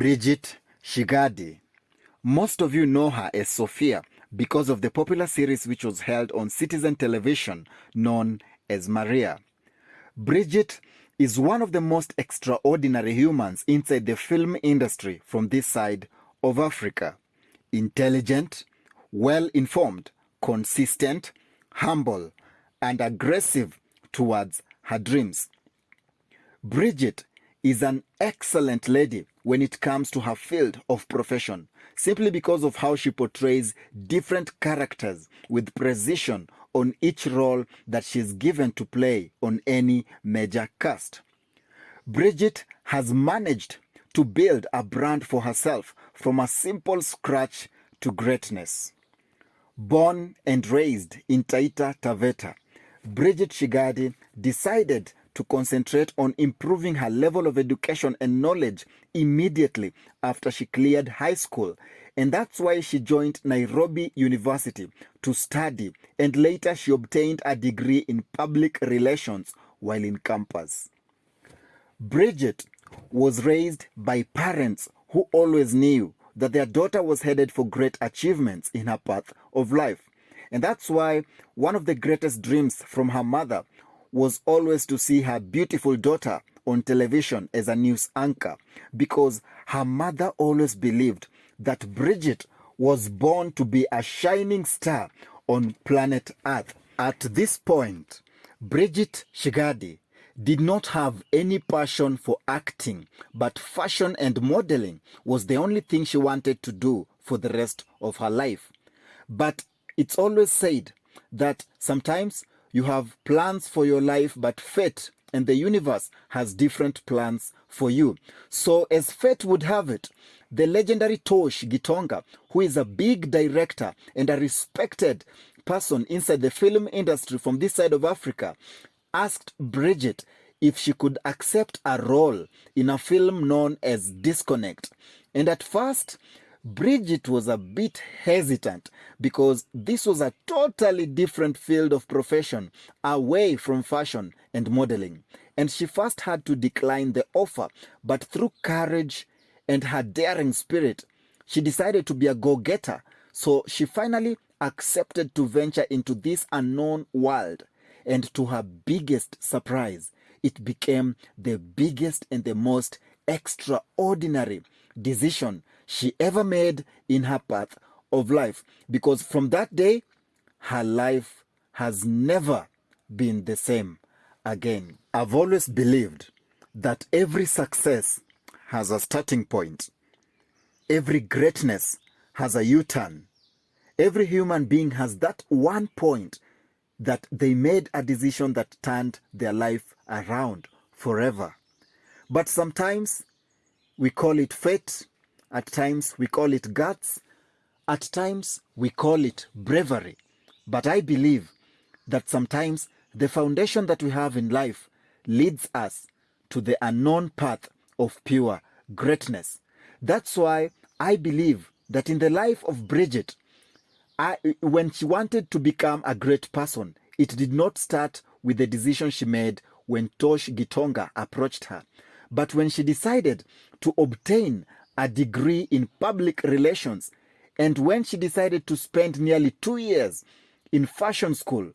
BRIDGET SHIGHADI. Most of you know her as Sophia because of the popular series which was held on Citizen television known as Maria. BRIDGET is one of the most extraordinary humans inside the film industry from this side of Africa. Intelligent, well-informed, consistent, humble, and aggressive towards her dreams. BRIDGET is an excellent lady when it comes to her field of profession, simply because of how she portrays different characters with precision on each role that she's given to play on any major cast. BRIDGET has managed to build a brand for herself from a simple scratch to greatness. Born and raised in TAITA, TAVETA, BRIDGET SHIGHADI decided to concentrate on improving her level of education and knowledge immediately after she cleared high school, and that's why she joined Nairobi University to study, and later she obtained a degree in public relations while in campus. BRIDGET was raised by parents who always knew that their daughter was headed for great achievements in her path of life. And that's why one of the greatest dreams from her mother was always to see her beautiful daughter on television as a news anchor, because her mother always believed that BRIDGET was born to be a shining star on planet Earth. At this point, BRIDGET SHIGHADI did not have any passion for acting, but fashion and modeling was the only thing she wanted to do for the rest of her life. But it's always said that sometimes you have plans for your life, but fate and the universe has different plans for you. So as fate would have it, the legendary Tosh Gitonga, who is a big director and a respected person inside the film industry from this side of Africa, asked BRIDGET if she could accept a role in a film known as Disconnect. And at first, BRIDGET was a bit hesitant because this was a totally different field of profession away from fashion and modeling. And she first had to decline the offer, but through courage and her daring spirit, she decided to be a go-getter. So she finally accepted to venture into this unknown world. And to her biggest surprise, it became the biggest and the most extraordinary decision she ever made in her path of life. Because from that day, her life has never been the same again. I've always believed that every success has a starting point. Every greatness has a U-turn. Every human being has that one point that they made a decision that turned their life around forever. But sometimes we call it fate, at times we call it guts, at times we call it bravery. But I believe that sometimes the foundation that we have in life leads us to the unknown path of pure greatness. That's why I believe that in the life of BRIDGET, when she wanted to become a great person, it did not start with the decision she made when Tosh Gitonga approached her. But when she decided to obtain a degree in public relations, and when she decided to spend nearly 2 years in fashion school,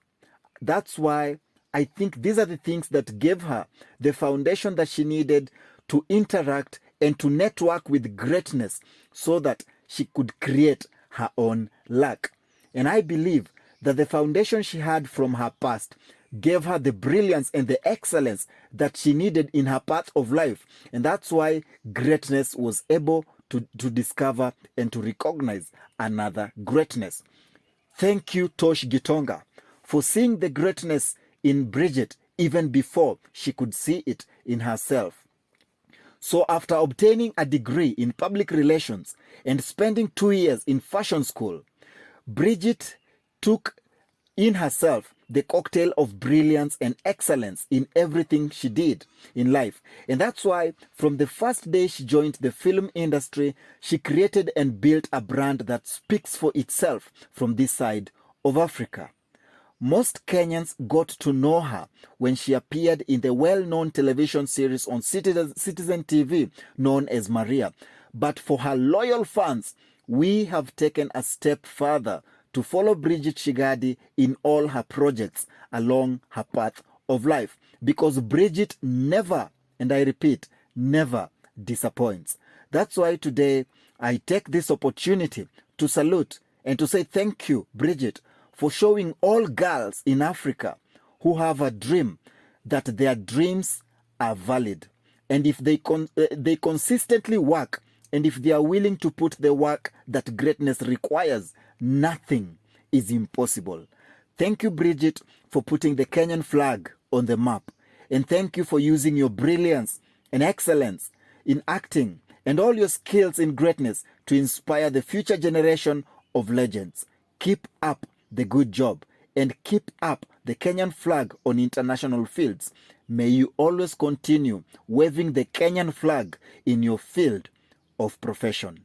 that's why I think these are the things that gave her the foundation that she needed to interact and to network with greatness so that she could create her own luck. And I believe that the foundation she had from her past gave her the brilliance and the excellence that she needed in her path of life. And that's why greatness was able to discover and to recognize another greatness. Thank you, Tosh Gitonga, for seeing the greatness in BRIDGET even before she could see it in herself. So after obtaining a degree in public relations and spending 2 years in fashion school, BRIDGET took in herself the cocktail of brilliance and excellence in everything she did in life. And that's why from the first day she joined the film industry, she created and built a brand that speaks for itself from this side of Africa. Most Kenyans got to know her when she appeared in the well-known television series on Citizen TV known as Maria. But for her loyal fans, we have taken a step further to follow Bridget Shighadi in all her projects along her path of life. Because Bridget never, and I repeat, never disappoints. That's why today I take this opportunity to salute and to say thank you, Bridget, for showing all girls in Africa who have a dream that their dreams are valid. And if they consistently work, and if they are willing to put the work that greatness requires, nothing is impossible. Thank you, Bridget, for putting the Kenyan flag on the map. And thank you for using your brilliance and excellence in acting and all your skills in greatness to inspire the future generation of legends. Keep up the good job and keep up the Kenyan flag on international fields. May you always continue waving the Kenyan flag in your field of profession.